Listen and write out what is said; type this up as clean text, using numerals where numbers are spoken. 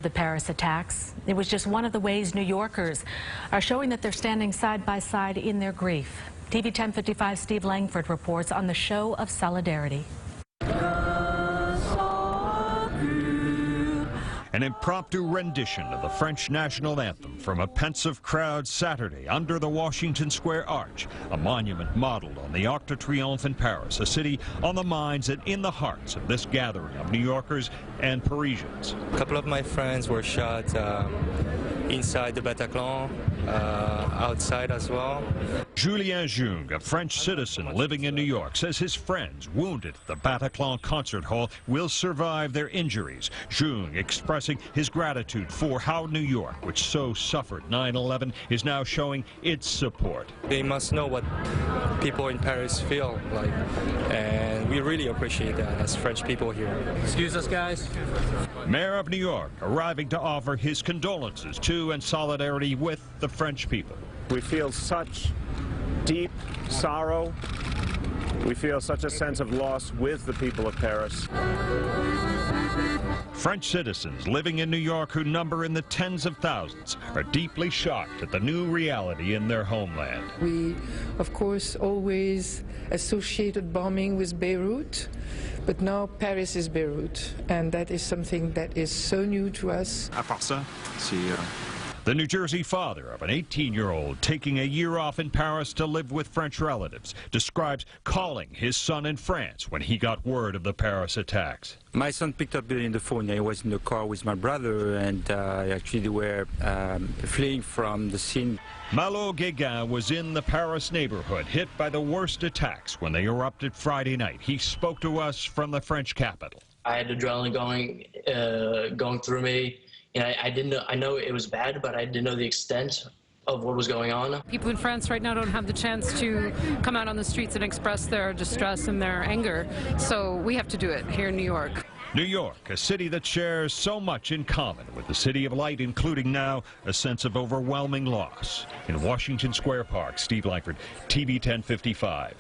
The Paris attacks. It was just one of the ways New Yorkers are showing that they're standing side by side in their grief. TV 1055 Steve Langford reports on the show of solidarity. An impromptu rendition of the French national anthem from a pensive crowd Saturday under the Washington Square Arch, a monument modeled on the Arc de Triomphe in Paris, a city on the minds and in the hearts of this gathering of New Yorkers and Parisians. A couple of my friends were shot inside the Bataclan, outside as well. Julien Jung, a French citizen living in New York, says his friends wounded at the Bataclan concert hall will survive their injuries. Jung expressing his gratitude for how New York, which so suffered 9/11, is now showing its support. They must know what people in Paris feel like, and we really appreciate that as French people here. Excuse us, guys. Mayor of New York arriving to offer his condolences to and solidarity with the French people. We feel such deep sorrow. We feel such a sense of loss with the people of Paris. French citizens living in New York, who number in the tens of thousands, are deeply shocked at the new reality in their homeland. We, of course, always associated bombing with Beirut, but now Paris is Beirut, and that is something that is so new to us. The New Jersey father of an 18-year-old taking a year off in Paris to live with French relatives describes calling his son in France when he got word of the Paris attacks. My son picked up in the phone. I was in the car with my brother, and actually they were fleeing from the scene. Malo Guéguin was in the Paris neighborhood hit by the worst attacks when they erupted Friday night. He spoke to us from the French capital. I had adrenaline going through me. You know, I didn't know. I know it was bad, but I didn't know the extent of what was going on. People in France right now don't have the chance to come out on the streets and express their distress and their anger, so we have to do it here in New York. New York, a city that shares so much in common with the City of Light, including now a sense of overwhelming loss. In Washington Square Park, Steve Langford, TV 1055.